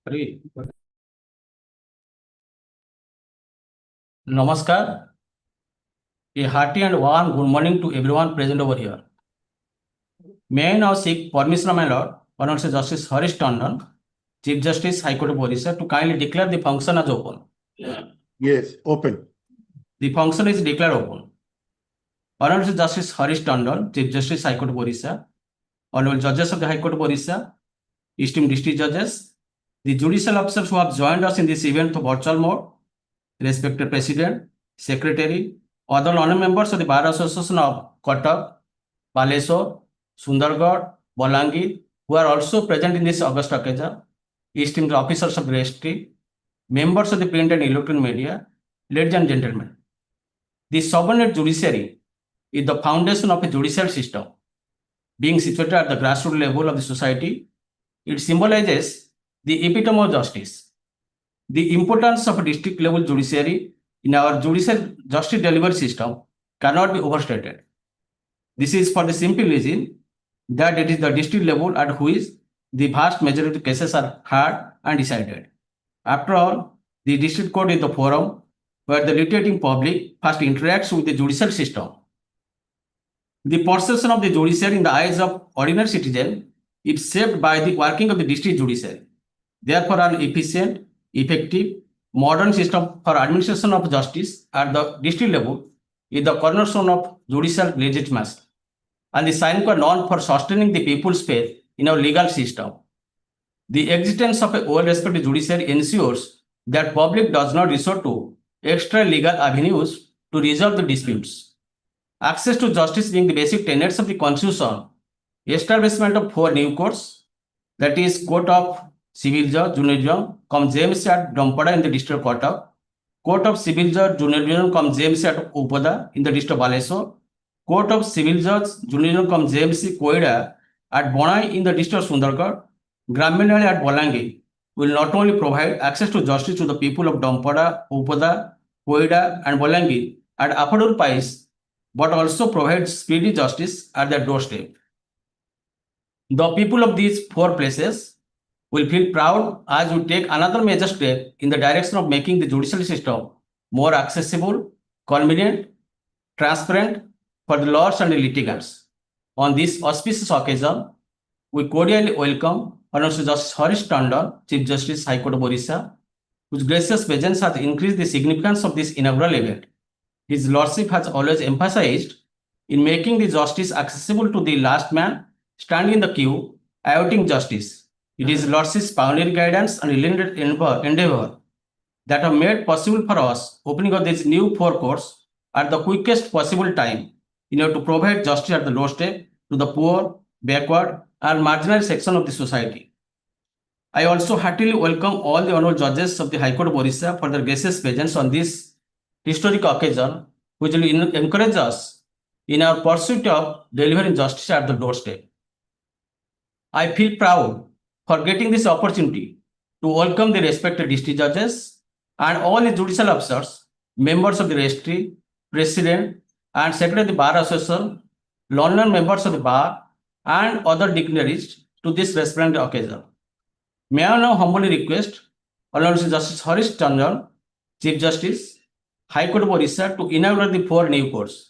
Hare. Namaskar. A hearty and warm good morning to everyone present over here. May I now seek permission of my Lord, Honorable Justice Harish Tandon, Chief Justice, High Court of Orissa, to kindly declare the function as open. Yes, open. The function is declared open. Honorable Justice Harish Tandon, Chief Justice, High Court of Orissa, Honorable Judges of the High Court of Orissa, esteemed district judges, the judicial officers who have joined us in this event through virtual mode, respected President, Secretary, other honorary members of the Bar Association of Cuttack, Balasore, Sundargarh, Balangir, who are also present in this august occasion, esteemed officers of the registry, members of the print and electronic media, ladies and gentlemen. The subordinate judiciary is the foundation of a judicial system. Being situated at the grassroots level of the society, it symbolizes the epitome of justice. The importance of a district level judiciary in our judicial justice delivery system cannot be overstated. This is for the simple reason that it is the district level at which the vast majority of cases are heard and decided. After all, the district court is the forum where the litigating public first interacts with the judicial system. The perception of the judiciary in the eyes of ordinary citizens is shaped by the working of the district judiciary. Therefore, an efficient, effective, modern system for administration of justice at the district level is the cornerstone of judicial legitimacy and the sine qua non for sustaining the people's faith in our legal system. The existence of a well-respected judiciary ensures that public does not resort to extra legal avenues to resolve the disputes. Access to justice being the basic tenets of the Constitution, establishment of 4 new courts, that is Court of Civil Judge, Junior Judge, cum-JMFC at Dampara in the district of Cuttack, Court of Civil Judge, Junior Judge, cum-JMFC at Oupada in the district of Balasore, Court of Civil Judge, Junior Judge, cum-JMFC Koida at Bonai in the district of Sundargarh, Nyayalaya at Balangir will not only provide access to justice to the people of Dampara, Oupada, Koida and Balangir at affordable price, but also provide speedy justice at their doorstep. The people of these 4 places will feel proud as we take another major step in the direction of making the judicial system more accessible, convenient, transparent for the lawyers and the litigants. On this auspicious occasion, we cordially welcome Honorable Justice Harish Tandon, Chief Justice, High Court of Orissa, whose gracious presence has increased the significance of this inaugural event. His Lordship has always emphasized in making the justice accessible to the last man standing in the queue, awaiting justice. It is Lordship's pioneer guidance and relentless endeavor that have made possible for us opening of these new 4 courts at the quickest possible time in order to provide justice at the doorstep to the poor, backward, and marginal section of the society. I also heartily welcome all the honorable judges of the High Court of Orissa for their gracious presence on this historic occasion, which will encourage us in our pursuit of delivering justice at the doorstep. I feel proud for getting this opportunity to welcome the respected district judges and all the judicial officers, members of the registry, president and secretary of the Bar Association, learned members of the bar and other dignitaries to this resplendent occasion. May I now humbly request Honorable Justice Harish Tandon, Chief Justice, High Court of Orissa, to inaugurate the 4 new courts.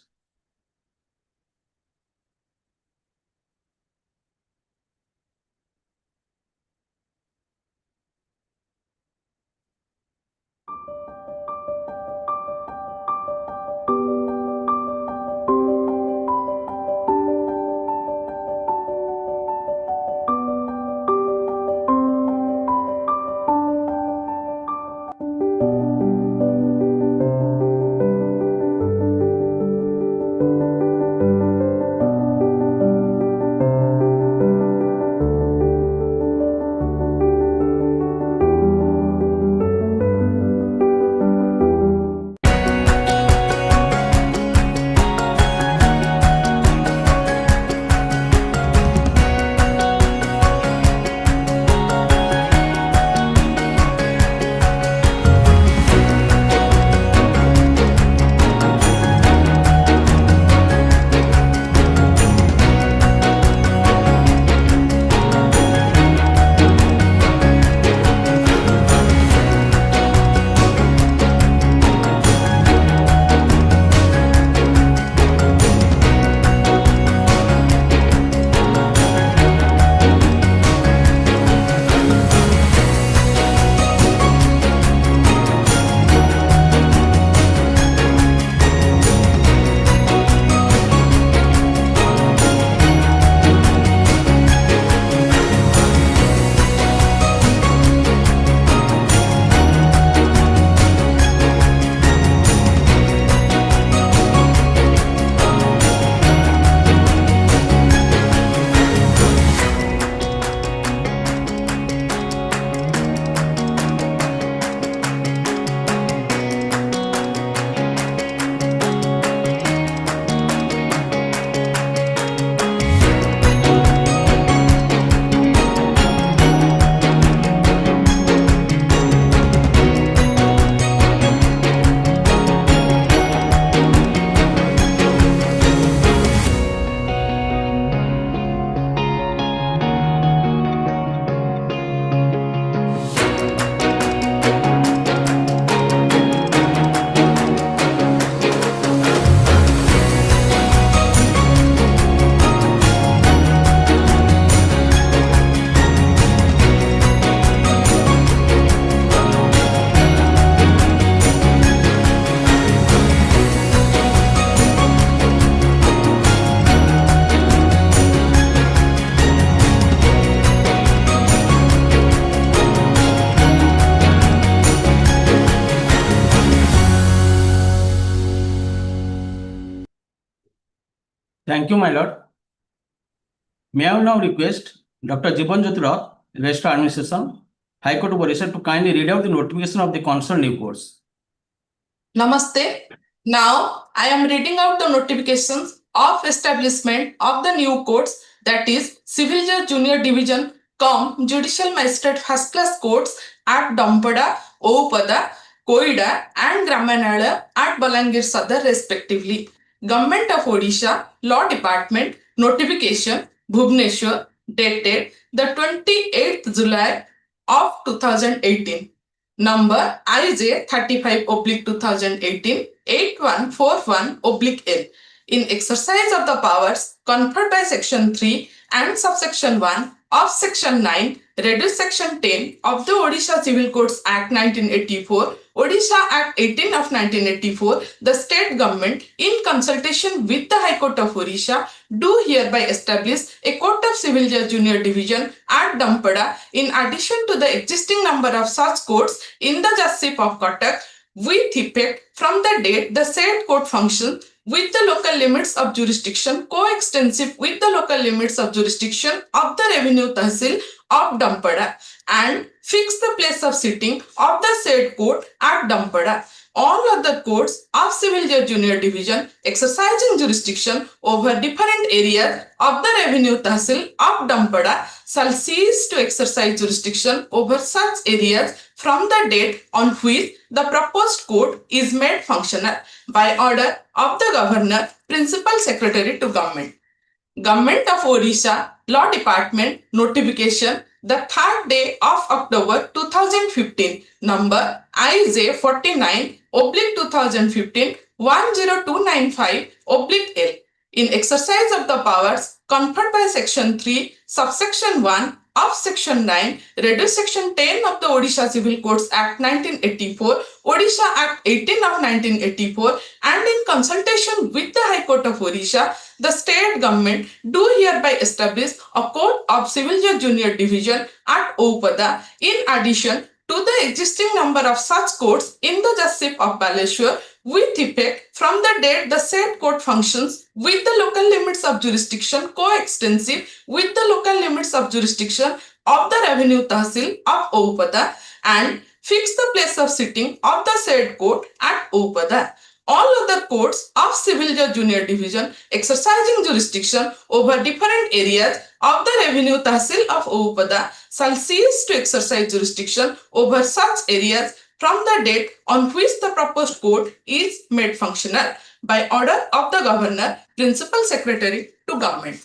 Thank you, my lord. May I now request Dr. Jiban Jyoti Roy, Registrar Administration, High Court of Orissa, to kindly read out the notification of the concerned new courts. Namaste. Now I am reading out the notifications of establishment of the new courts, that is Civil Judge Junior Division cum Judicial Magistrate First Class Courts at Dampara, Oupada, Koida and Nyayalaya at Balangir, Sadar respectively. Government of Odisha Law Department notification Bhubaneswar dated the 28th July of 2018. Number IJ 35/2018 8141/L. In exercise of the powers conferred by Section 3 and Subsection 1 of Section 9, reduced Section 10 of the Odisha Civil Codes Act 1984, Odisha Act 18 of 1984, the state government, in consultation with the High Court of Orissa, do hereby establish a Court of Civil Judge Junior Division at Dampara in addition to the existing number of such courts in the Judgeship of Cuttack, with effect from the date the said court functions with the local limits of jurisdiction coextensive with the local limits of jurisdiction of the Revenue Tahsil of Dampara, and fix the place of sitting of the said court at Dampara. All other courts of Civil Judge Junior Division exercising jurisdiction over different areas of the Revenue Tahsil of Dampara shall cease to exercise jurisdiction over such areas from the date on which the proposed court is made functional by order of the Governor, Principal Secretary to Government. Government of Odisha Law Department notification the 3rd day of October 2015, number IJ 49/2015 10295/L. In exercise of the powers conferred by Section 3, Subsection 1 of Section 9, reduced Section 10 of the Odisha Civil Codes Act 1984, Odisha Act 18 of 1984, and in consultation with the High Court of Orissa, the state government do hereby establish a Court of Civil Judge Junior Division at Oupada in addition to the existing number of such courts in the Judgeship of Balasore, with effect from the date the said court functions with the local limits of jurisdiction coextensive with the local limits of jurisdiction of the Revenue Tahsil of Oupada, and fix the place of sitting of the said court at Oupada. All other courts of Civil Judge Junior Division exercising jurisdiction over different areas of the Revenue Tahsil of Oupada shall cease to exercise jurisdiction over such areas from the date on which the proposed court is made functional by order of the Governor, Principal Secretary to Government.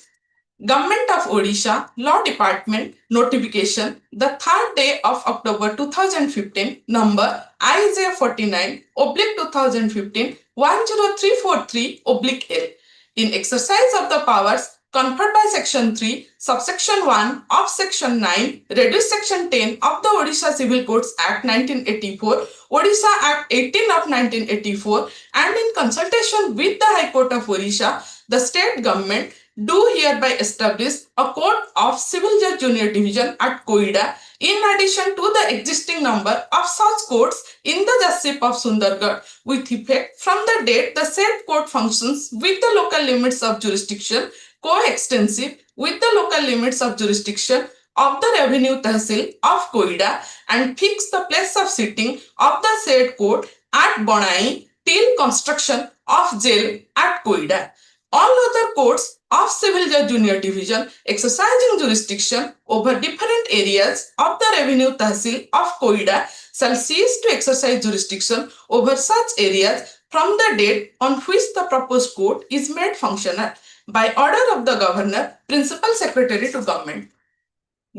Government of Odisha Law Department notification the 3rd day of October 2015, number IJ 49/2015 10343/L. In exercise of the powers conferred by Section 3, Subsection 1 of Section 9, reduced Section 10 of the Odisha Civil Codes Act 1984, Odisha Act 18 of 1984, and in consultation with the High Court of Orissa, the state government do hereby establish a Court of Civil Judge Junior Division at Koida in addition to the existing number of such courts in the Judgeship of Sundargarh, with effect from the date the said court functions with the local limits of jurisdiction coextensive with the local limits of jurisdiction of the Revenue Tahsil of Koida, and fix the place of sitting of the said court at Bonai till construction of jail at Koida. All other courts of Civil Judge Junior Division exercising jurisdiction over different areas of the Revenue Tahsil of Koida shall cease to exercise jurisdiction over such areas from the date on which the proposed court is made functional by order of the Governor, Principal Secretary to Government.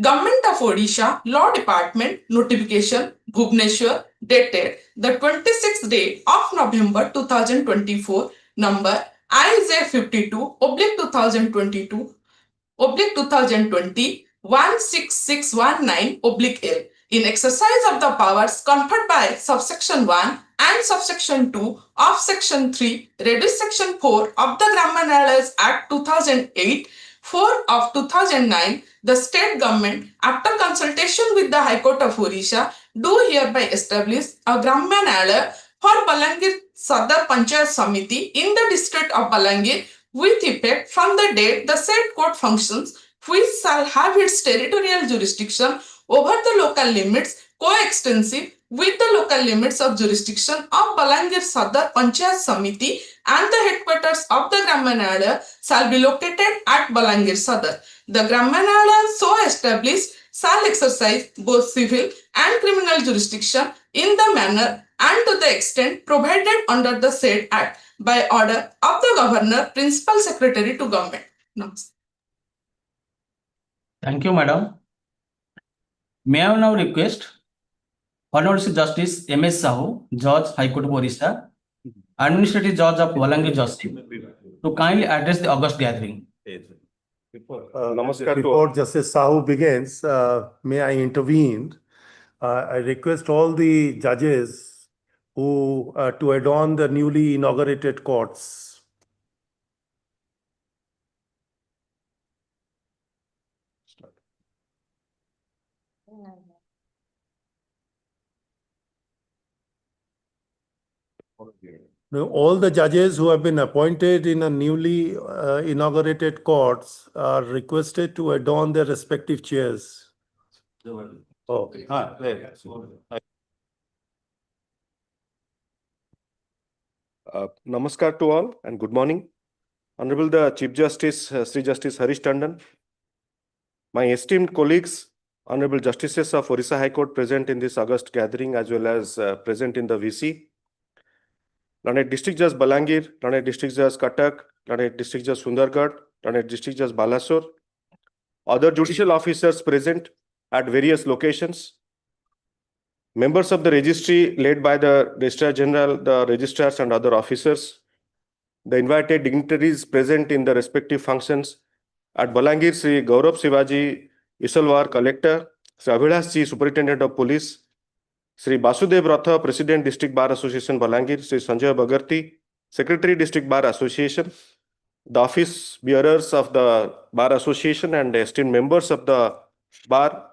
Government of Odisha Law Department notification Bhubaneswar dated the 26th day of November 2024, number IJ 52/2022/2020 16619/L. In exercise of the powers conferred by Subsection 1 and Subsection 2 of Section 3, reduced Section 4 of the Nyayalaya Act 2008, 4 of 2009, the state government, after consultation with the High Court of Orissa, do hereby establish a Nyayalaya for Balangir Sadar Panchayat Samiti in the district of Balangir with effect from the date the said court functions, which shall have its territorial jurisdiction over the local limits coextensive with the local limits of jurisdiction of Balangir Sadar Panchayat Samiti, and the headquarters of the Gram Nyayalaya shall be located at Balangir Sadar. The Gram Nyayalaya so established shall exercise both civil and criminal jurisdiction in the manner and to the extent provided under the said Act by order of the Governor, Principal Secretary to Government. Namaste. Thank you, madam. May I now request Honorable Justice M.S. Sahu, Judge, High Court of Orissa, Administrative Judge of Balangir Justice, to kindly address the August gathering. Namaskar. Before Justice Sahu begins, may I intervene? I request all the judges who to adorn the newly inaugurated courts. Now, all the judges who have been appointed in a newly inaugurated courts are requested to adorn their respective chairs. Okay. Namaskar to all and good morning. Honorable the Chief Justice, Shri Justice Harish Tandon, my esteemed colleagues, Honorable Justices of Orissa High Court present in this August gathering as well as present in the VC, Learned District Judge Balangir, Learned District Judge Cuttack, Learned District Judge Sundargarh, Learned District Judge Balasore, other judicial officers present at various locations, members of the registry led by the Registrar General, the registrars and other officers, the invited dignitaries present in the respective functions at Balangir, Shri Gaurav Shivaji Isalwar, Collector, Shri Abhilash Ji, Superintendent of Police, Shri Basudev Ratha, President District Bar Association Balangir, Shri Sanjay Bagarti, Secretary District Bar Association, the office bearers of the Bar Association and esteemed members of the Bar.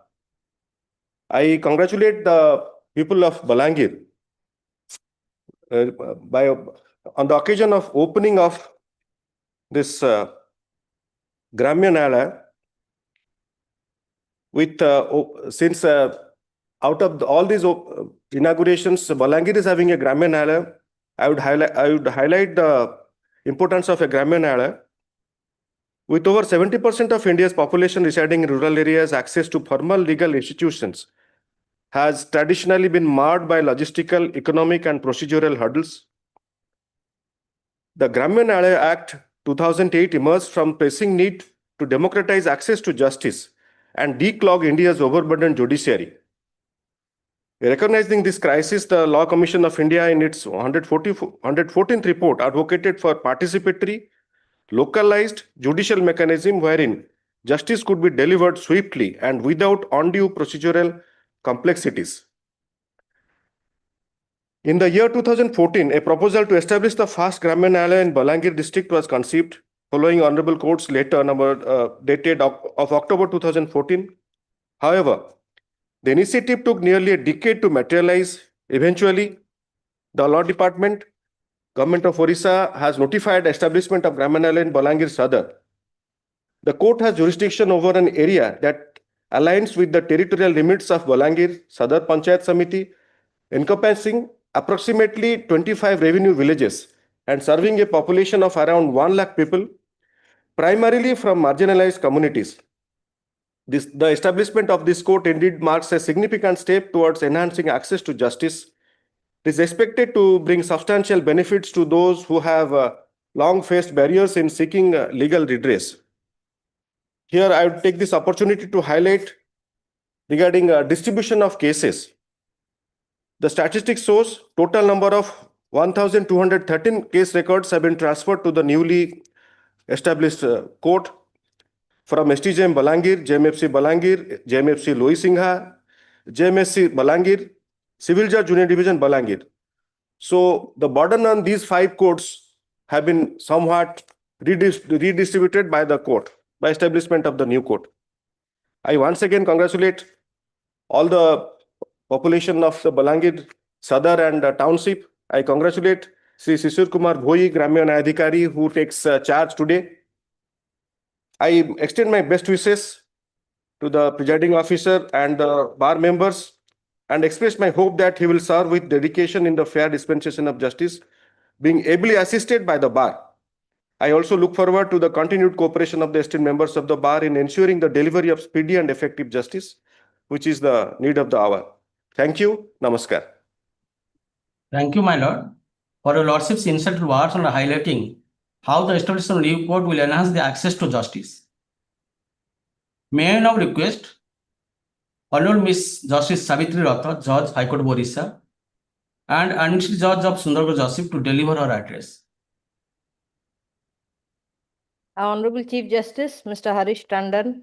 I congratulate the people of Balangir on the occasion of opening of this Gramya Nyayalaya with since out of all these inaugurations, Balangir is having a Gramya Nyayalaya. I would highlight the importance of a Gramya Nyayalaya. With over 70% of India's population residing in rural areas, access to formal legal institutions has traditionally been marred by logistical, economic, and procedural hurdles. The Gramya Nyayalaya Act 2008 emerged from pressing need to democratize access to justice and declog India's overburdened judiciary. Recognizing this crisis, the Law Commission of India in its 114th report advocated for participatory, localized judicial mechanism wherein justice could be delivered swiftly and without undue procedural complexities. In the year 2014, a proposal to establish the first Gramya Nyayalaya in Balangir district was conceived following Honorable Court's letter dated of October 2014. However, the initiative took nearly a decade to materialize. Eventually, the Law Department, Government of Orissa has notified establishment of Gramya Nyayalaya in Balangir Sadar. The court has jurisdiction over an area that aligns with the territorial limits of Balangir Sadar Panchayat Samiti, encompassing approximately 25 revenue villages and serving a population of around 1 lakh people, primarily from marginalized communities. The establishment of this court indeed marks a significant step towards enhancing access to justice. It is expected to bring substantial benefits to those who have long faced barriers in seeking legal redress. Here, I would take this opportunity to highlight regarding distribution of cases. The statistics shows total number of 1,213 case records have been transferred to the newly established court from STJM Balangir, JMFC Balangir, JMFC Loisingha, JMSC Balangir, Civil Judge Junior Division Balangir. So the burden on these 5 courts have been somewhat redistributed by the court, by establishment of the new court. I once again congratulate all the population of the Balangir, Sadar and township. I congratulate Shri Shishir Kumar Bhoi, Gramya Nyayadhikari, who takes charge today. I extend my best wishes to the presiding officer and the bar members and express my hope that he will serve with dedication in the fair dispensation of justice, being ably assisted by the bar. I also look forward to the continued cooperation of the esteemed members of the bar in ensuring the delivery of speedy and effective justice, which is the need of the hour. Thank you. Namaskar. Thank you, my lord, for your lordship's insightful words on highlighting how the establishment of new court will enhance the access to justice. May I now request Honorable Miss Justice Savitri Ratta, Judge, High Court of Orissa, and Administrative Judge of Sundargarh Judicial to deliver her address. Our Honorable Chief Justice, Mr. Harish Tandon,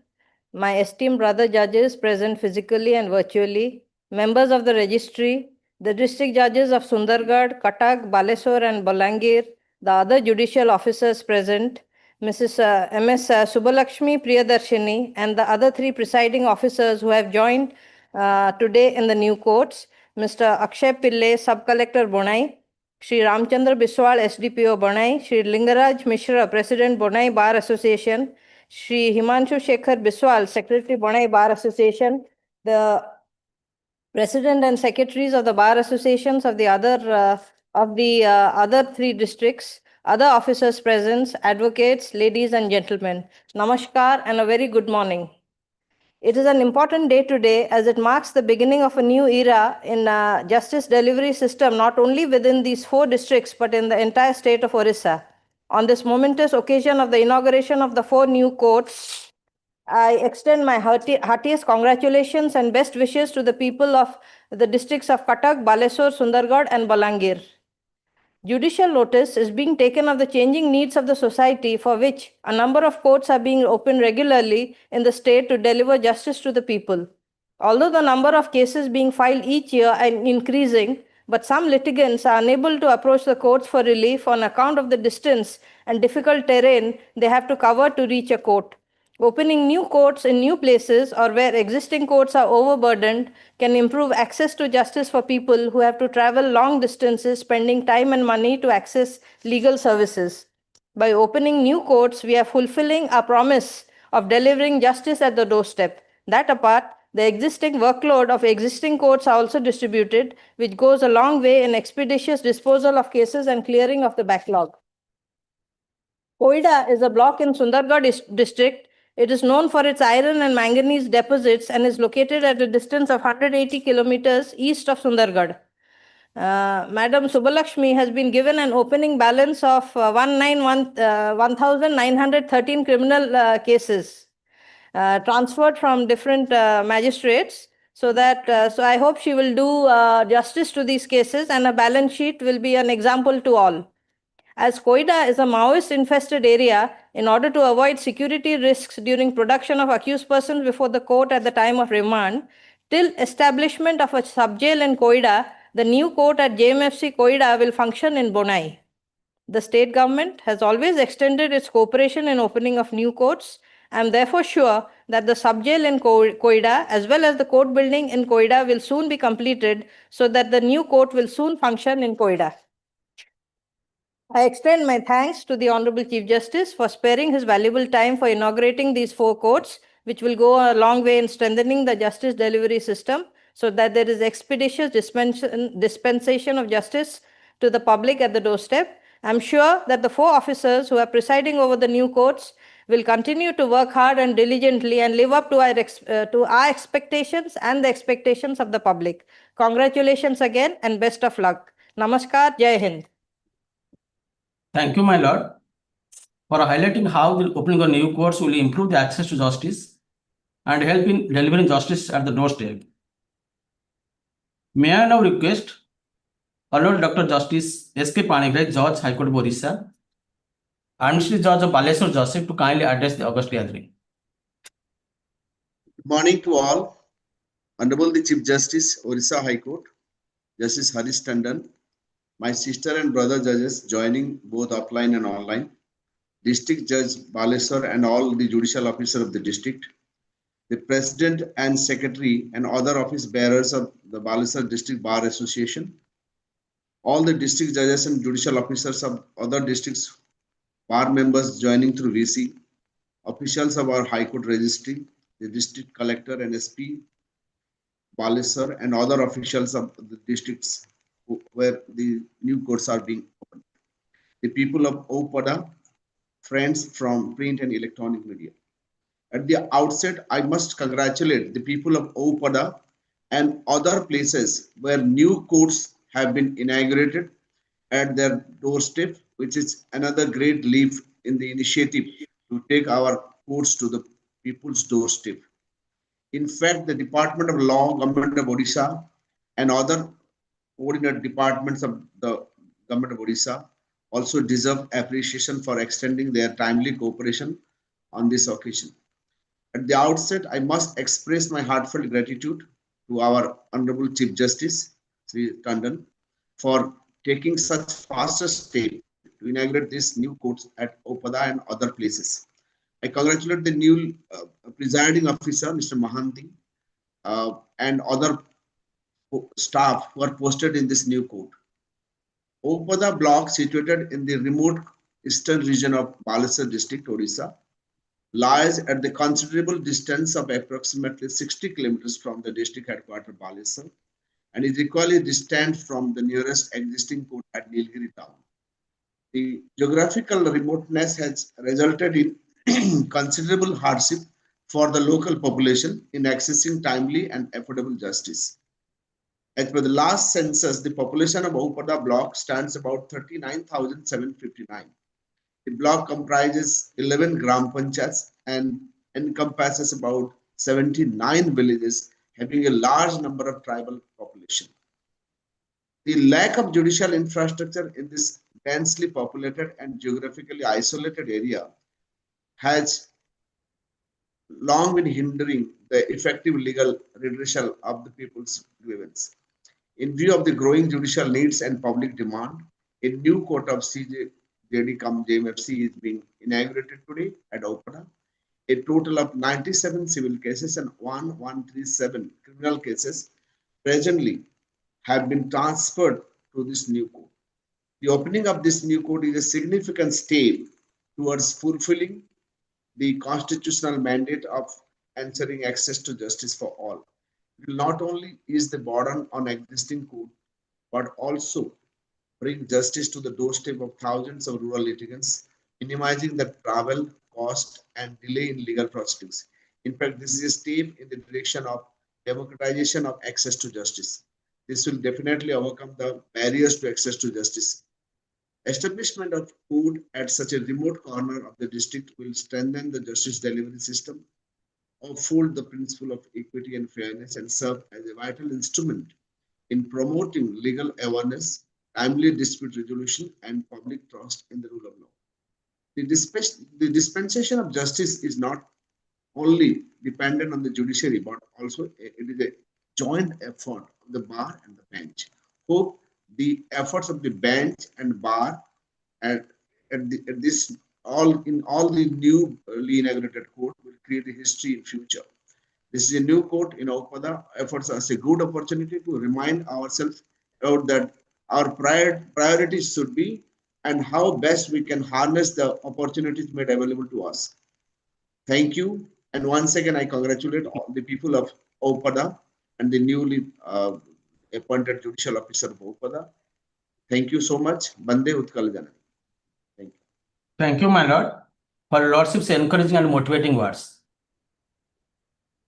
my esteemed brother judges present physically and virtually, members of the registry, the district judges of Sundargarh, Cuttack, Balasore, and Balangir, the other judicial officers present, Mrs. M.S. Subbalakshmi Priyadarshini, and the other three presiding officers who have joined today in the new courts, Mr. Akshay Pillai, Sub-Collector Bonai, Shri Ramchandra Biswal, SDPO Bonai, Shri Lingaraj Mishra, President Bonai Bar Association, Shri Himanshu Shekhar Biswal, Secretary Bonai Bar Association, the President and Secretaries of the Bar Associations of the other three districts, other officers present, advocates, ladies and gentlemen. Namaskar and a very good morning. It is an important day today as it marks the beginning of a new era in justice delivery system, not only within these 4 districts, but in the entire state of Orissa. On this momentous occasion of the inauguration of the 4 new courts, I extend my heartiest congratulations and best wishes to the people of the districts of Cuttack, Balasore, Sundargarh, and Balangir. Judicial notice is being taken of the changing needs of the society, for which a number of courts are being opened regularly in the state to deliver justice to the people. Although the number of cases being filed each year are increasing, but some litigants are unable to approach the courts for relief on account of the distance and difficult terrain they have to cover to reach a court. Opening new courts in new places or where existing courts are overburdened can improve access to justice for people who have to travel long distances, spending time and money to access legal services. By opening new courts, we are fulfilling our promise of delivering justice at the doorstep. That apart, the existing workload of existing courts are also distributed, which goes a long way in expeditious disposal of cases and clearing of the backlog. Koida is a block in Sundargarh district. It is known for its iron and manganese deposits and is located at a distance of 180 kilometers east of Sundargarh. Madam Subbalakshmi has been given an opening balance of 1,913 criminal cases transferred from different magistrates. So I hope she will do justice to these cases, and a balance sheet will be an example to all. As Koida is a Maoist-infested area, in order to avoid security risks during production of accused persons before the court at the time of remand, till establishment of a sub-jail in Koida, the new court at JMFC Koida will function in Bonai. The state government has always extended its cooperation in opening of new courts. I am therefore sure that the sub-jail in Koida as well as the court building in Koida will soon be completed, so that the new court will soon function in Koida. I extend my thanks to the Honorable Chief Justice for sparing his valuable time for inaugurating these 4 courts, which will go a long way in strengthening the justice delivery system, so that there is expeditious dispensation of justice to the public at the doorstep. I am sure that the 4 officers who are presiding over the new courts will continue to work hard and diligently and live up to our expectations and the expectations of the public. Congratulations again and best of luck. Namaskar, Jai Hind. Thank you, my lord, for highlighting how the opening of new courts will improve the access to justice and help in delivering justice at the doorstep. May I now request Honorable Dr. Justice S.K. Panigrahi, Judge, High Court of Orissa, Administrative Judge of Balasore Judicial to kindly address the august gathering. Good morning to all. Honorable the Chief Justice, Orissa High Court, Justice Harish Tandon, my sister and brother judges joining both offline and online, District Judge Balasore and all the judicial officers of the district, the President and Secretary and other office bearers of the Balasore District Bar Association, all the district judges and judicial officers of other districts, bar members joining through VC, officials of our High Court Registry, the district collector and SP, Balasore, and other officials of the districts where the new courts are being opened. The people of Oupada, friends from print and electronic media. At the outset, I must congratulate the people of Oupada and other places where new courts have been inaugurated at their doorstep, which is another great leap in the initiative to take our courts to the people's doorstep. In fact, the Department of Law, Government of Odisha, and other coordinate departments of the Government of Odisha also deserve appreciation for extending their timely cooperation on this occasion. At the outset, I must express my heartfelt gratitude to our Honorable Chief Justice, Shri Tandon, for taking such faster step to inaugurate these new courts at Oupada and other places. I congratulate the new presiding officer, Mr. Mahanti, and other staff who are posted in this new court. Oupada block, situated in the remote eastern region of Balasore district, Odisha, lies at the considerable distance of approximately 60 kilometers from the district headquarters Balasore and is equally distant from the nearest existing court at Nilgiri town. The geographical remoteness has resulted in considerable hardship for the local population in accessing timely and affordable justice. As per the last census, the population of Oupada block stands about 39,759. The block comprises 11 gram panchayats and encompasses about 79 villages, having a large number of tribal population. The lack of judicial infrastructure in this densely populated and geographically isolated area has long been hindering the effective legal redressal of the people's grievance. In view of the growing judicial needs and public demand, a new court of CJD cum-JMFC is being inaugurated today at Oupada. A total of 97 civil cases and 137 criminal cases presently have been transferred to this new court. The opening of this new court is a significant step towards fulfilling the constitutional mandate of ensuring access to justice for all. It will not only ease the burden on existing court, but also bring justice to the doorstep of thousands of rural litigants, minimizing the travel, cost, and delay in legal proceedings. In fact, this is a step in the direction of democratization of access to justice. This will definitely overcome the barriers to access to justice. Establishment of court at such a remote corner of the district will strengthen the justice delivery system, uphold the principle of equity and fairness, and serve as a vital instrument in promoting legal awareness, timely dispute resolution, and public trust in the rule of law. The dispensation of justice is not only dependent on the judiciary, but also it is a joint effort of the bar and the bench. Hope the efforts of the bench and bar at this all the newly inaugurated court will create a history in future. This is a new court in Oupada. Efforts as a good opportunity to remind ourselves about that our priorities should be and how best we can harness the opportunities made available to us. Thank you. And once again, I congratulate all the people of Oupada and the newly appointed judicial officer of Oupada. Thank you so much. Bande Utkal Janani. Thank you. Thank you, my lord, for your lordship's encouraging and motivating words.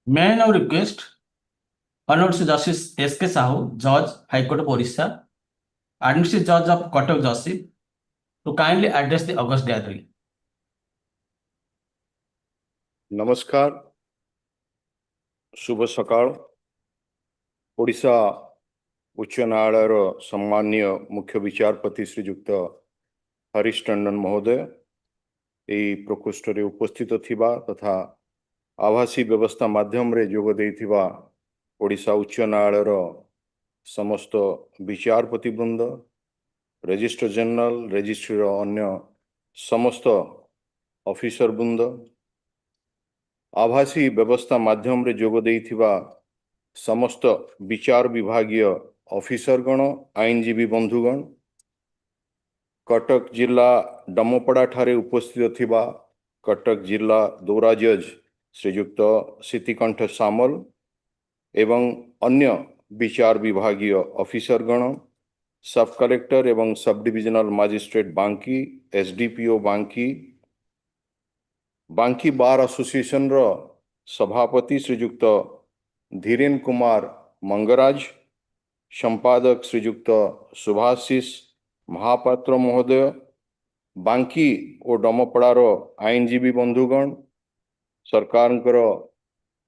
May I now request Honorable Justice S.K. Sahu, Judge, High Court of Orissa, Administrative Judge of Cuttack Justice, to kindly address the August gathering. नमस्कार, शुभ सकाळ. ओडिशा उच्च न्यायालयर सम्मान्य मुख्य विचारपति श्रीजुक्त हरीश टंडन महोदय एई प्रकोष्ठ रे उपस्थित थिबा तथा आभासी व्यवस्था माध्यम रे जोग देइथिबा ओडिशा उच्च न्यायालयर समस्त विचारपति वृंद, रजिस्ट्रार जनरल, रजिस्ट्री अन्य समस्त ऑफिसर वृंद, आभासी व्यवस्था माध्यम रे जोग देइथिबा समस्त विचार विभागीय ଅଫିସରଗଣ, ଆଇନଜୀବୀ ବନ୍ଧୁଗଣ, କଟକ ଜିଲ୍ଲା ଡମପଡ଼ା ଠାରେ ଉପସ୍ଥିତ ଥିବା କଟକ ଜିଲ୍ଲା ଦୌରା ଜଜ୍ ଶ୍ରୀଯୁକ୍ତ ସିତିକଣ୍ଠ ସାମଲ ଏବଂ ଅନ୍ୟ ବିଚାର ବିଭାଗୀୟ ଅଫିସରଗଣ, ସବ୍ କଲେକ୍ଟର ଏବଂ sub divisional magistrate Banki, SDPO Banki, Banki bar ଆସୋସିଏସନର ସଭାପତି ଶ୍ରୀଯୁକ୍ତ ଧୀରେନ କୁମାର ମଙ୍ଗରାଜ, ସମ୍ପାଦକ ଶ୍ରୀଯୁକ୍ତ ଶୁଭାଶିଷ ମହାପାତ୍ର ମହୋଦୟ, ବାଙ୍କୀ ଓ ଡମପଡ଼ାର ଆଇନଜୀବୀ ବନ୍ଧୁଗଣ, ସରକାରଙ୍କର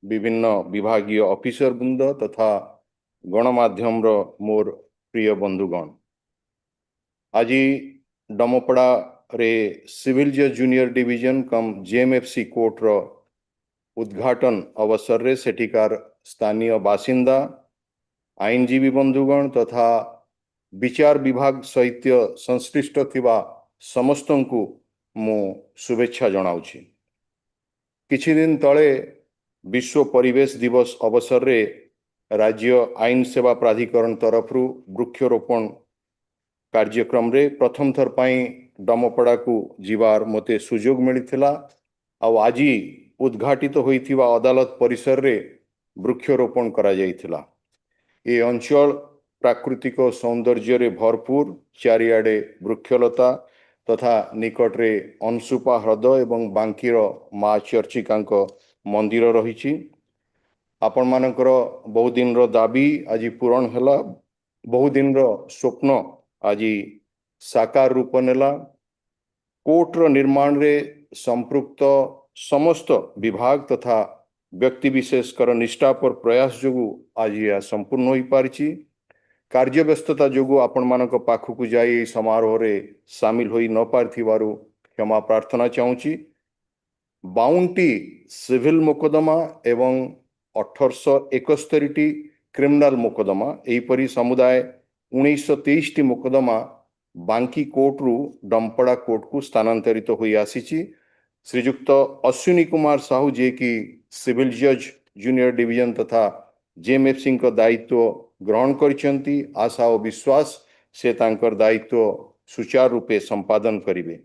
ବିଭିନ୍ନ ବିଭାଗୀୟ ଅଫିସର ବୃନ୍ଦ ତଥା ଗଣମାଧ୍ୟମର ମୋର ପ୍ରିୟ ବନ୍ଧୁଗଣ, ଆଜି ଡମପଡ଼ାରେ ସିଭିଲ ଜଜ୍ ଜୁନିୟର ଡିଭିଜନ କମ୍ JMFC କୋର୍ଟର ଉଦ୍ଘାଟନ ଅବସରରେ ସେଠିକାର ସ୍ଥାନୀୟ ବାସିନ୍ଦା, ଆଇନଜୀବୀ ବନ୍ଧୁଗଣ ତଥା ବିଚାର ବିଭାଗ ସହିତ ସଂଶ୍ଳିଷ୍ଟ ଥିବା ସମସ୍ତଙ୍କୁ ମୁଁ ଶୁଭେଚ୍ଛା ଜଣାଉଛି। କିଛି ଦିନ ତଳେ ବିଶ୍ୱ ପରିବେଶ ଦିବସ ଅବସରରେ ରାଜ୍ୟ ଆଇନ ସେବା ପ୍ରାଧିକରଣ ତରଫରୁ ବୃକ୍ଷରୋପଣ କାର୍ଯ୍ୟକ୍ରମରେ ପ୍ରଥମ ଥର ପାଇଁ ଡମପଡ଼ାକୁ ଯିବାର ମୋତେ ସୁଯୋଗ ମିଳିଥିଲା ଆଉ ଆଜି ଉଦ୍ଘାଟିତ ହୋଇଥିବା ଅଦାଲତ ପରିସରରେ ବୃକ୍ଷରୋପଣ କରାଯାଇଥିଲା। ଏ ଅଞ୍ଚଳ ପ୍ରାକୃତିକ ସୌନ୍ଦର୍ଯ୍ୟରେ ଭରପୁର, ଚାରିଆଡ଼େ ବୃକ୍ଷଲତା ତଥା ନିକଟରେ ଅଂଶୁପା ହ୍ରଦ ଏବଂ ବାଙ୍କୀର ମା ଚର୍ଚ୍ଚିକାଙ୍କ ମନ୍ଦିର ରହିଛି। ଆପଣମାନଙ୍କର ବହୁଦିନର ଦାବି ଆଜି ପୂରଣ ହେଲା, ବହୁଦିନର ସ୍ୱପ୍ନ ଆଜି ସାକାର ରୂପ ନେଲା। କୋର୍ଟର ନିର୍ମାଣରେ ସମ୍ପୃକ୍ତ ସମସ୍ତ ବିଭାଗ ତଥା ବ୍ୟକ୍ତିବିଶେଷଙ୍କର ନିଷ୍ଠାପର ପ୍ରୟାସ ଯୋଗୁଁ ଆଜି ଏହା ସମ୍ପୂର୍ଣ୍ଣ ହୋଇପାରିଛି। କାର୍ଯ୍ୟବ୍ୟସ୍ତତା ଯୋଗୁଁ ଆପଣମାନଙ୍କ ପାଖକୁ ଯାଇ ଏହି ସମାରୋହରେ ସାମିଲ ହୋଇ ନ ପାରିଥିବାରୁ କ୍ଷମା ପ୍ରାର୍ଥନା ଚାହୁଁଛି। 52ଟି ସିଭିଲ ମୋକଦ୍ଦମା ଏବଂ 1871ଟି କ୍ରିମିନାଲ ମୋକଦ୍ଦମା, ଏହିପରି ସମୁଦାୟ 1923ଟି ମୋକଦ୍ଦମା ବାଙ୍କୀ କୋର୍ଟରୁ ଡମପଡ଼ା କୋର୍ଟକୁ ସ୍ଥାନାନ୍ତରିତ ହୋଇ ଆସିଛି। ଶ୍ରୀଯୁକ୍ତ ଅଶ୍ୱିନୀ କୁମାର ସାହୁ, ଯିଏକି ସିଭିଲ ଜଜ୍ ଜୁନିୟର ଡିଭିଜନ ତଥା JMFCଙ୍କ ଦାୟିତ୍ୱ ଗ୍ରହଣ କରିଛନ୍ତି, ଆଶା ଓ ବିଶ୍ୱାସ ସେ ତାଙ୍କର ଦାୟିତ୍ୱ ସୁଚାରୁ ରୂପେ ସମ୍ପାଦନ କରିବେ।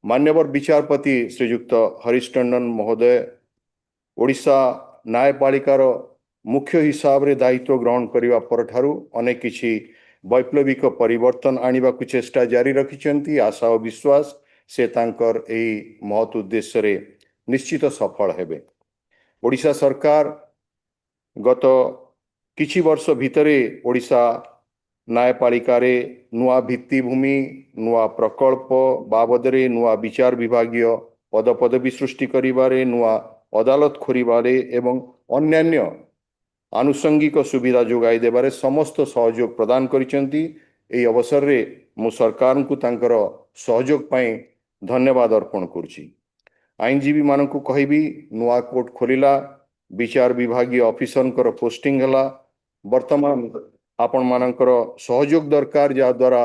ମାନ୍ୟବର ବିଚାରପତି ଶ୍ରୀଯୁକ୍ତ ହରିଶ ଟଣ୍ଡନ ମହୋଦୟ ଓଡ଼ିଶା ନ୍ୟାୟପାଳିକାର ମୁଖ୍ୟ ହିସାବରେ ଦାୟିତ୍ୱ ଗ୍ରହଣ କରିବା ପରଠାରୁ ଅନେକ କିଛି ବୈପ୍ଳବିକ ପରିବର୍ତ୍ତନ ଆଣିବାକୁ ଚେଷ୍ଟା ଜାରି ରଖିଛନ୍ତି। ଆଶା ଓ ବିଶ୍ୱାସ ସେ ତାଙ୍କର ଏହି ମହତ୍ ଉଦ୍ଦେଶ୍ୟରେ ନିଶ୍ଚିତ ସଫଳ ହେବେ। ଓଡ଼ିଶା ସରକାର ଗତ କିଛି ବର୍ଷ ଭିତରେ ଓଡ଼ିଶା ନ୍ୟାୟପାଳିକାରେ ନୂଆ ଭିତ୍ତିଭୂମି, ନୂଆ ପ୍ରକଳ୍ପ ବାବଦରେ, ନୂଆ ବିଚାର ବିଭାଗୀୟ ପଦପଦବୀ ସୃଷ୍ଟି କରିବାରେ, ନୂଆ ଅଦାଲତ ଖୋଲିବାରେ ଏବଂ ଅନ୍ୟାନ୍ୟ ଆନୁଷଙ୍ଗିକ ସୁବିଧା ଯୋଗାଇ ଦେବାରେ ସମସ୍ତ ସହଯୋଗ ପ୍ରଦାନ କରିଛନ୍ତି। ଏହି ଅବସରରେ ମୁଁ ସରକାରଙ୍କୁ ତାଙ୍କର ସହଯୋଗ ପାଇଁ ଧନ୍ୟବାଦ ଅର୍ପଣ କରୁଛି। ଆଇନଜୀବୀମାନଙ୍କୁ କହିବି, ନୂଆ କୋର୍ଟ ଖୋଲିଲା, ବିଚାର ବିଭାଗୀୟ ଅଫିସରଙ୍କର ପୋଷ୍ଟିଂ ହେଲା, ବର୍ତ୍ତମାନ ଆପଣମାନଙ୍କର ସହଯୋଗ ଦରକାର, ଯାହାଦ୍ୱାରା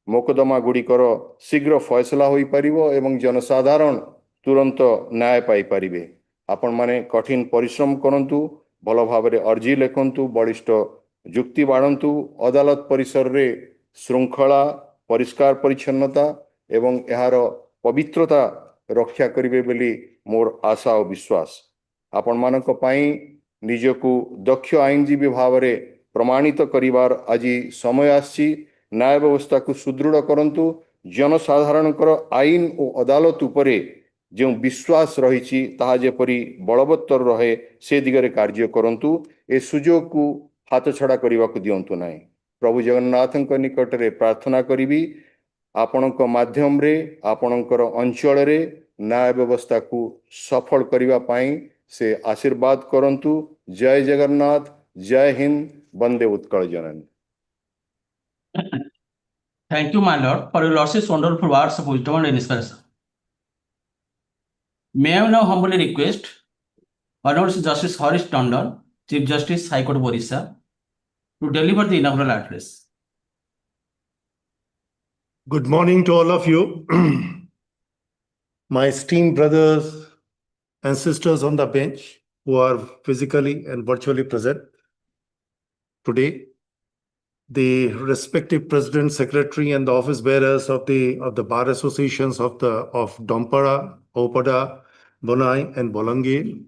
ମୋକଦ୍ଦମା ଗୁଡ଼ିକର ଶୀଘ୍ର ଫଏସଲା ହୋଇପାରିବ ଏବଂ ଜନସାଧାରଣ ତୁରନ୍ତ ନ୍ୟାୟ ପାଇପାରିବେ। ଆପଣମାନେ କଠିନ ପରିଶ୍ରମ କରନ୍ତୁ, ଭଲ ଭାବରେ ଅର୍ଜି ଲେଖନ୍ତୁ, ବଳିଷ୍ଠ ଯୁକ୍ତି ବାଢ଼ନ୍ତୁ, ଅଦାଲତ ପରିସରରେ ଶୃଙ୍ଖଳା, ପରିଷ୍କାର ପରିଚ୍ଛନ୍ନତା ଏବଂ ଏହାର ପବିତ୍ରତା ରକ୍ଷା କରିବେ ବୋଲି ମୋର ଆଶା ଓ ବିଶ୍ୱାସ। ଆପଣମାନଙ୍କ ପାଇଁ ନିଜକୁ ଦକ୍ଷ ଆଇନଜୀବୀ ଭାବରେ ପ୍ରମାଣିତ କରିବାର ଆଜି ସମୟ ଆସିଛି। ନ୍ୟାୟ ବ୍ୟବସ୍ଥାକୁ ସୁଦୃଢ଼ କରନ୍ତୁ, ଜନସାଧାରଣଙ୍କର ଆଇନ ଓ ଅଦାଲତ ଉପରେ ଯେଉଁ ବିଶ୍ୱାସ ରହିଛି ତାହା ଯେପରି ବଳବତ୍ତର ରହେ ସେ ଦିଗରେ କାର୍ଯ୍ୟ କରନ୍ତୁ। ଏ ସୁଯୋଗକୁ ହାତଛଡ଼ା କରିବାକୁ ଦିଅନ୍ତୁ ନାହିଁ। ପ୍ରଭୁ ଜଗନ୍ନାଥଙ୍କ ନିକଟରେ ପ୍ରାର୍ଥନା କରିବି, ଆପଣଙ୍କ ମାଧ୍ୟମରେ ଆପଣଙ୍କର ଅଞ୍ଚଳରେ ନ୍ୟାୟ ବ୍ୟବସ୍ଥାକୁ ସଫଳ କରିବା ପାଇଁ ସେ ଆଶୀର୍ବାଦ କରନ୍ତୁ। ଜୟ ଜଗନ୍ନାଥ, ଜୟ ହିନ୍ଦ, ବନ୍ଦେ ଉତ୍କଳ ଜନନୀ। Thank you, my lord, for your lordship's wonderful words of wisdom and inspiration. May I now humbly request Honorable Justice Harish Tandon, Chief Justice, High Court of Orissa, to deliver the inaugural address. Good morning to all of you. My esteemed brothers and sisters on the bench who are physically and virtually present today. the respective president, secretary, and the office bearers of the bar associations of Dampara, Oupada, Bonai, and Balangir,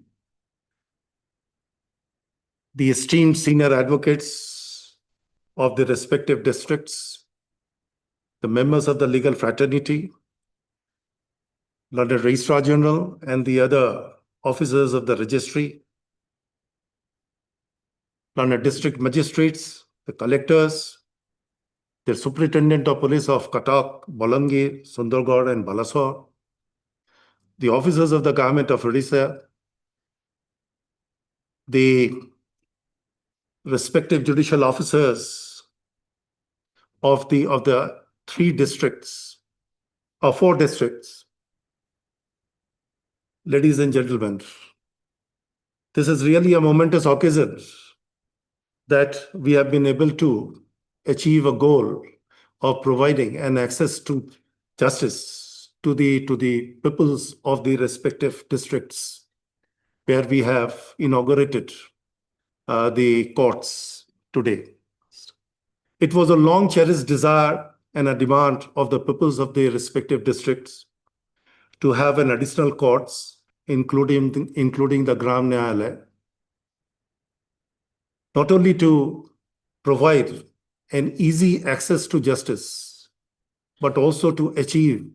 the esteemed senior advocates of the respective districts, the members of the legal fraternity, London Registrar General, and the other officers of the registry, London district magistrates, the collectors, the superintendent of police of Cuttack, Balangir, Sundargarh, and Balasore, the officers of the government of Orissa, the respective judicial officers of the three districts or four districts. Ladies and gentlemen, this is really a momentous occasion that we have been able to achieve a goal of providing an access to justice to the peoples of the respective districts where we have inaugurated the courts today. It was a long cherished desire and a demand of the peoples of the respective districts to have an additional courts, including the Gram Nyayalaya, not only to provide an easy access to justice, but also to achieve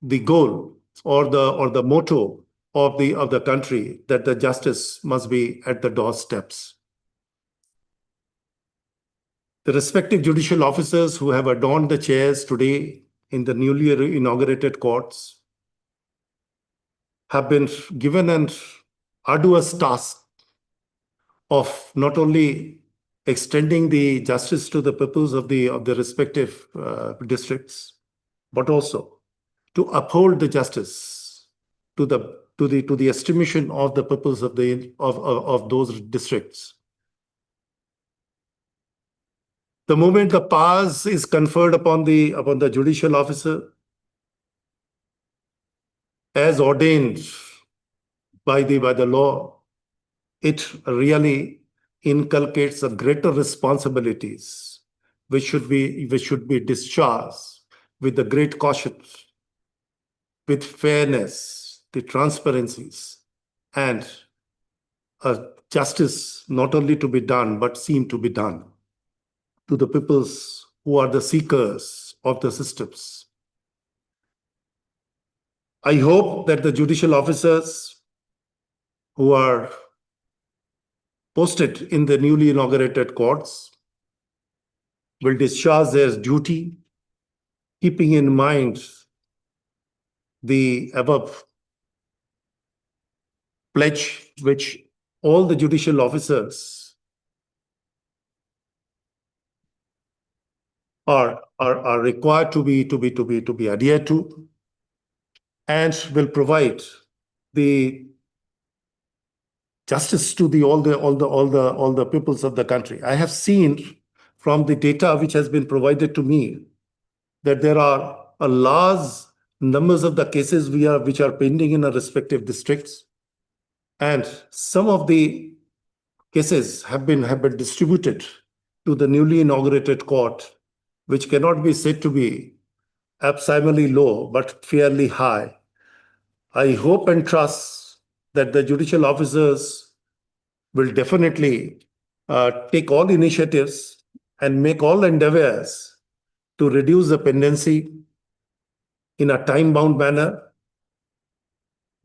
the goal or the motto of the country that the justice must be at the doorsteps. The respective judicial officers who have adorned the chairs today in the newly inaugurated courts have been given an arduous task of not only extending the justice to the peoples of the respective districts, but also to uphold the justice to the estimation of the peoples of those districts. The moment the powers is conferred upon the judicial officer, as ordained by the law, it really inculcates a greater responsibilities which should be discharged with the great caution, with fairness, the transparencies, and justice not only to be done but seem to be done to the peoples who are the seekers of the systems. I hope that the judicial officers who are posted in the newly inaugurated courts will discharge their duty, keeping in mind the above pledge which all the judicial officers are required to be adhered to, and will provide the justice to all the peoples of the country. I have seen from the data which has been provided to me that there are a large numbers of the cases which are pending in our respective districts, and some of the cases have been distributed to the newly inaugurated court, which cannot be said to be abnormally low but fairly high. I hope and trust that the judicial officers will definitely take all initiatives and make all endeavors to reduce the pendency in a time-bound manner,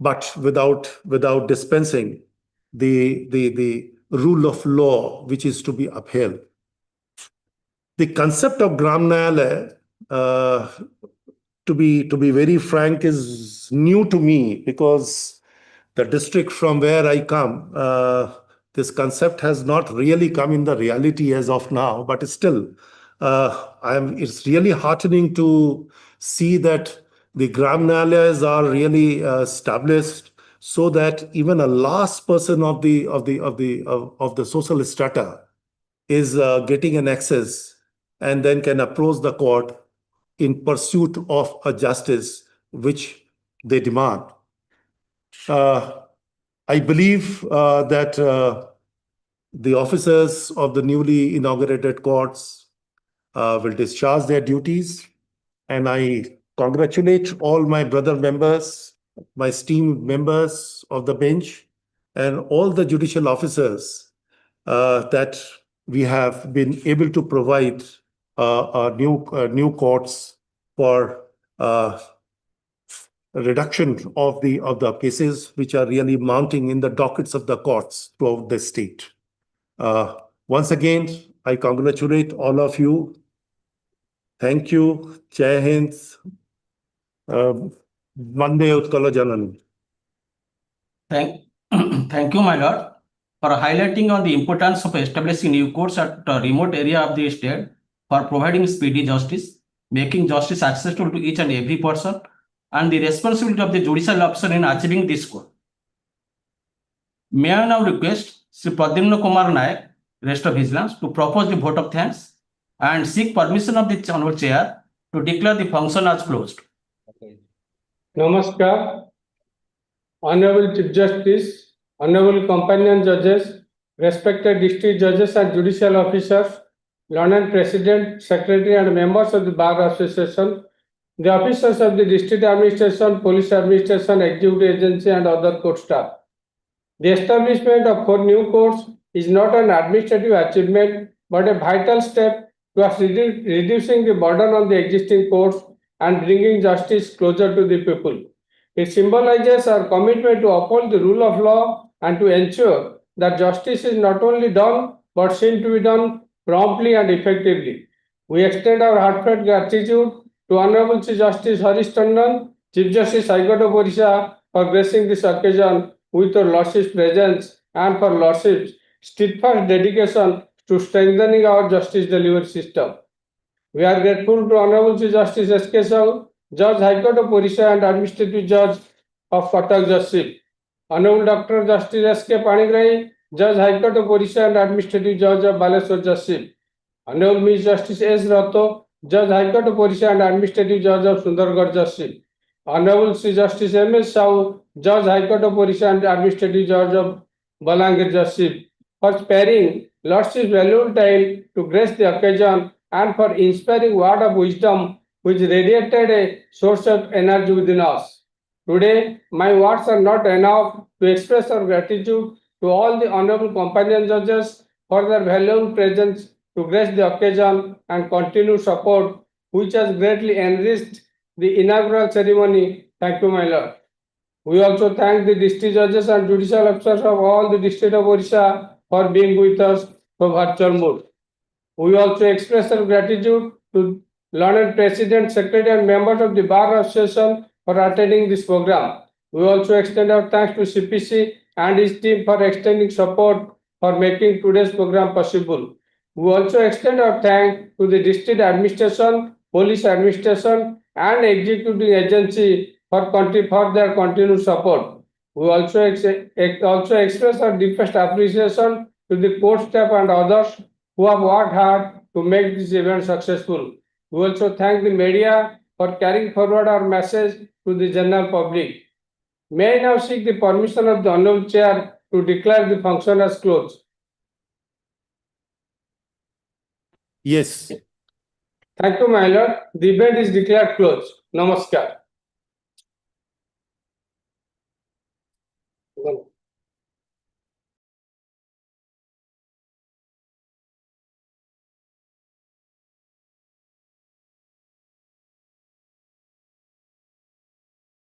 but without dispensing the rule of law which is to be upheld. The concept of Gram Nyayalaya, to be very frank, is new to me, because the district from where I come, this concept has not really come in the reality as of now, but still, it's really heartening to see that the Gram Nyayalayas are really established so that even a last person of the social strata is getting an access and then can approach the court in pursuit of a justice which they demand. I believe that the officers of the newly inaugurated courts will discharge their duties. And I congratulate all my brother members, my esteemed members of the bench, and all the judicial officers that we have been able to provide new courts for reduction of the cases which are really mounting in the dockets of the courts throughout the state. Once again, I congratulate all of you. Thank you. Jai Hind. Vande Utkala Janani. Thank you, my lord, for highlighting on the importance of establishing new courts at a remote area of the state for providing speedy justice, making justice accessible to each and every person, and the responsibility of the judicial officer in achieving this goal. May I now request Shri Pradyumna Kumar Nayak, rest of Vigilance, to propose the vote of thanks and seek permission of the Honorable Chair to declare the function as closed. Namaskar, Honorable Chief Justice, Honorable Companion Judges, respected District Judges and Judicial Officers, Learned President, Secretary and members of the Bar Association, the officers of the District Administration, Police Administration, Executive Agency and other court staff. The establishment of 4 new courts is not an administrative achievement but a vital step towards reducing the burden on the existing courts and bringing justice closer to the people. It symbolizes our commitment to uphold the rule of law and to ensure that justice is not only done but seen to be done promptly and effectively. We extend our heartfelt gratitude to Honorable Chief Justice Harish Tandon, Chief Justice High Court of Orissa, for gracing this occasion with your Lordship's presence and for Lordship's steadfast dedication to strengthening our justice delivery system. We are grateful to Honorable Chief Justice S.K. Sahu, Judge High Court of Orissa and Administrative Judge of Cuttack Judicial. Honorable Dr. Justice S.K. Panigrahi, Judge High Court of Orissa and Administrative Judge of Balasore Judicial. Honorable Ms. Justice S. Rato, Judge High Court of Orissa and Administrative Judge of Sundargarh Judicial. Honorable Sri Justice M.S. Sahu, Judge High Court of Orissa and Administrative Judge of Balangir Judicial, for sparing Lordship's valuable time to grace the occasion and for inspiring word of wisdom which radiated a source of energy within us. Today, my words are not enough to express our gratitude to all the Honorable Companion Judges for their valuable presence to grace the occasion and continued support which has greatly enriched the inaugural ceremony. Thank you, my Lord. We also thank the district judges and judicial officers of all the district of Orissa for being with us for virtual mode. We also express our gratitude to Learned President, Secretary and members of the Bar Association for attending this program. We also extend our thanks to CPC and his team for extending support for making today's program possible. We also extend our thanks to the District Administration, Police Administration and Executive Agency for their continued support. We also express our deepest appreciation to the court staff and others who have worked hard to make this event successful. We also thank the media for carrying forward our message to the general public. May I now seek the permission of the Honorable Chair to declare the function as closed. Yes. Thank you, my Lord. The event is declared closed. Namaskar.